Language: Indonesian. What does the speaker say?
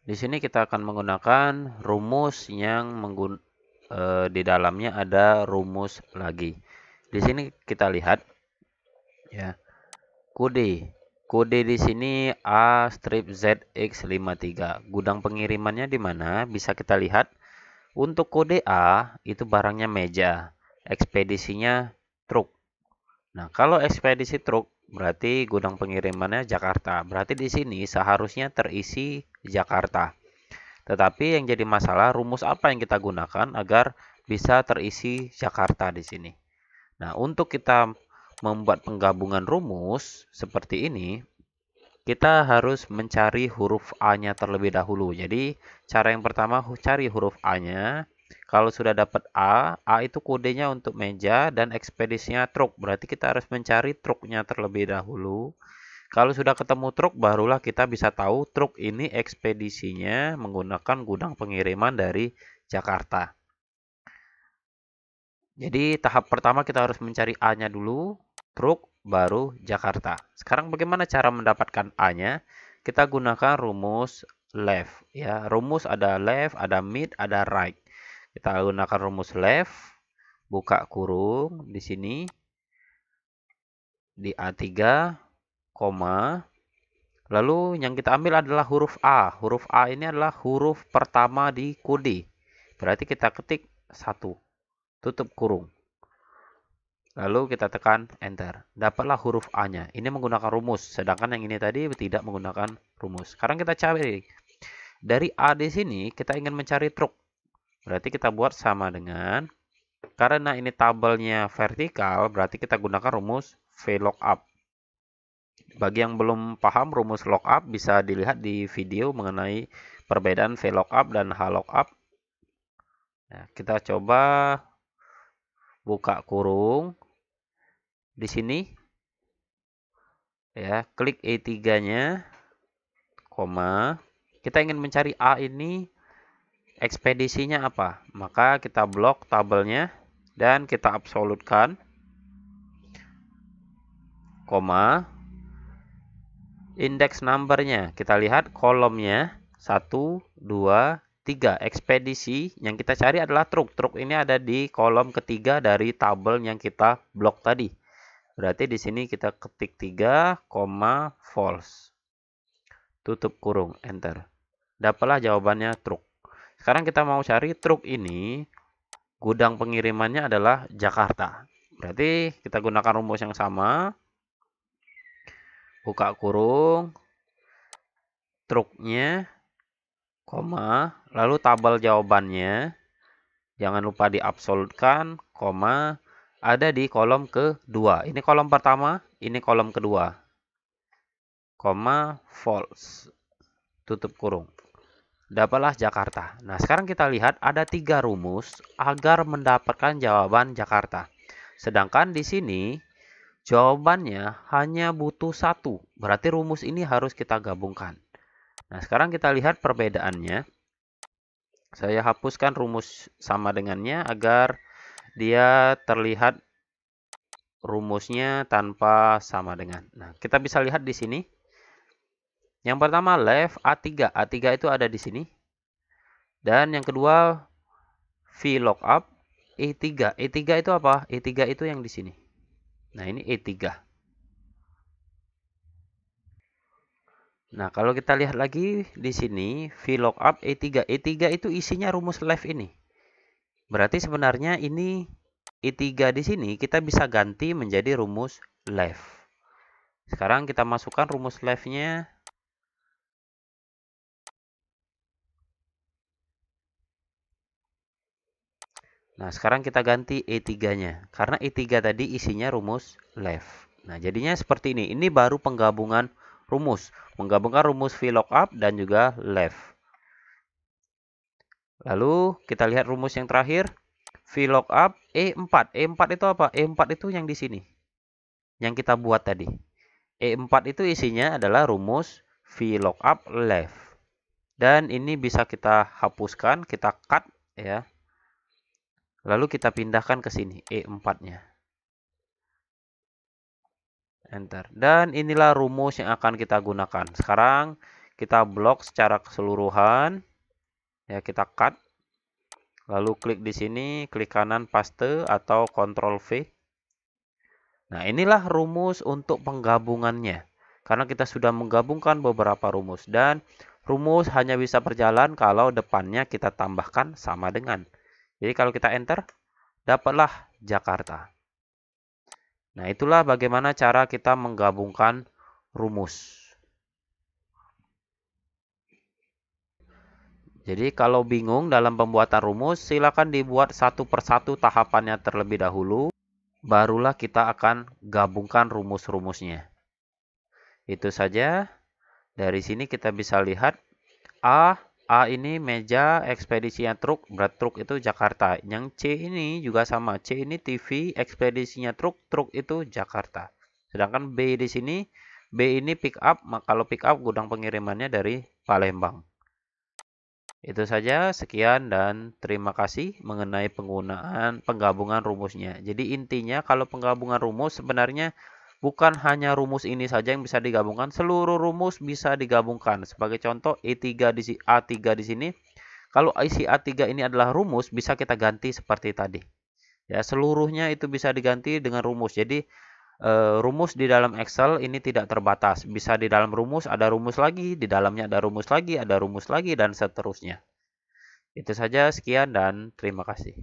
Di sini kita akan menggunakan rumus yang di dalamnya ada rumus lagi. Di sini kita lihat ya, kode. Kode di sini A strip ZX53. Gudang pengirimannya di mana? Bisa kita lihat. Untuk kode A itu barangnya meja, ekspedisinya truk. Nah, kalau ekspedisi truk berarti gudang pengirimannya Jakarta. Berarti di sini seharusnya terisi Jakarta. Tetapi yang jadi masalah rumus apa yang kita gunakan agar bisa terisi Jakarta di sini. Nah, untuk kita membuat penggabungan rumus seperti ini, kita harus mencari huruf A-nya terlebih dahulu. Jadi, cara yang pertama cari huruf A-nya. Kalau sudah dapat A itu kodenya untuk meja dan ekspedisinya truk. Berarti kita harus mencari truknya terlebih dahulu. Kalau sudah ketemu truk, barulah kita bisa tahu truk ini ekspedisinya menggunakan gudang pengiriman dari Jakarta. Jadi tahap pertama kita harus mencari A-nya dulu, truk, baru Jakarta. Sekarang bagaimana cara mendapatkan A-nya? Kita gunakan rumus left. Ya, rumus ada left, ada mid, ada right. Kita gunakan rumus left, buka kurung di sini di A3, koma. Lalu yang kita ambil adalah huruf A. Huruf A ini adalah huruf pertama di kode. Berarti kita ketik 1, tutup kurung. Lalu kita tekan enter. Dapatlah huruf A-nya. Ini menggunakan rumus. Sedangkan yang ini tadi tidak menggunakan rumus. Sekarang kita cari. Dari A di sini kita ingin mencari truk. Berarti kita buat sama dengan. Karena ini tabelnya vertikal. Berarti kita gunakan rumus VLOOKUP. Bagi yang belum paham rumus lookup bisa dilihat di video mengenai perbedaan VLOOKUP dan HLOOKUP. Nah, kita coba buka kurung. Di sini ya, klik E3-nya, koma. Kita ingin mencari A ini ekspedisinya apa? Maka kita blok tabelnya dan kita absolutkan, koma. Index numbernya, kita lihat kolomnya 1, 2, 3. Ekspedisi yang kita cari adalah truk. Truk ini ada di kolom ketiga dari tabel yang kita blok tadi. Berarti di sini kita ketik 3, false. Tutup kurung, enter. Dapatlah jawabannya truk. Sekarang kita mau cari truk ini, gudang pengirimannya adalah Jakarta. Berarti kita gunakan rumus yang sama. Buka kurung, truknya, koma, lalu tabel jawabannya. Jangan lupa diabsolutkan, koma, ada di kolom kedua. Ini kolom pertama, ini kolom kedua. Koma, false. Tutup kurung. Dapatlah Jakarta. Nah, sekarang kita lihat ada 3 rumus agar mendapatkan jawaban Jakarta. Sedangkan di sini jawabannya hanya butuh 1. Berarti rumus ini harus kita gabungkan. Nah, sekarang kita lihat perbedaannya. Saya hapuskan rumus sama dengannya agar dia terlihat rumusnya tanpa sama dengan. Nah, kita bisa lihat di sini. Yang pertama left A3. A3 itu ada di sini. Dan yang kedua VLOOKUP E3. E3 itu apa? E3 itu yang di sini. Nah, ini E3. Nah, kalau kita lihat lagi di sini VLOOKUP E3. E3 itu isinya rumus left ini. Berarti sebenarnya ini E3 di sini kita bisa ganti menjadi rumus left. Sekarang kita masukkan rumus left-nya. Nah, sekarang kita ganti E3-nya. Karena E3 tadi isinya rumus left. Nah, jadinya seperti ini. Ini baru penggabungan rumus. Menggabungkan rumus VLOOKUP dan juga left. Lalu kita lihat rumus yang terakhir. VLOOKUP E4. E4 itu apa? E4 itu yang di sini. Yang kita buat tadi. E4 itu isinya adalah rumus VLOOKUP left. Dan ini bisa kita hapuskan, kita cut ya. Lalu kita pindahkan ke sini E4-nya. enter. Dan inilah rumus yang akan kita gunakan. Sekarang kita blok secara keseluruhan. Ya, kita cut. Lalu klik di sini, klik kanan paste atau Ctrl V. Nah, inilah rumus untuk penggabungannya. Karena kita sudah menggabungkan beberapa rumus. Dan rumus hanya bisa berjalan kalau depannya kita tambahkan sama dengan. Jadi kalau kita enter, dapatlah Jakarta. Nah, itulah bagaimana cara kita menggabungkan rumus. Jadi kalau bingung dalam pembuatan rumus, silakan dibuat satu persatu tahapannya terlebih dahulu. Barulah kita akan gabungkan rumus-rumusnya. Itu saja. Dari sini kita bisa lihat A ini meja, ekspedisinya truk, berat truk itu Jakarta. Yang C ini juga sama. C ini TV, ekspedisinya truk, truk itu Jakarta. Sedangkan B di sini, B ini pick up, kalau pick up gudang pengirimannya dari Palembang. Itu saja, sekian dan terima kasih mengenai penggunaan penggabungan rumusnya. Jadi intinya kalau penggabungan rumus sebenarnya bukan hanya rumus ini saja yang bisa digabungkan, seluruh rumus bisa digabungkan. Sebagai contoh A3 di sini, kalau isi A3 ini adalah rumus, bisa kita ganti seperti tadi. Ya, seluruhnya itu bisa diganti dengan rumus. Jadi rumus di dalam Excel ini tidak terbatas. Bisa di dalam rumus ada rumus lagi, di dalamnya ada rumus lagi, dan seterusnya. Itu saja, sekian dan terima kasih.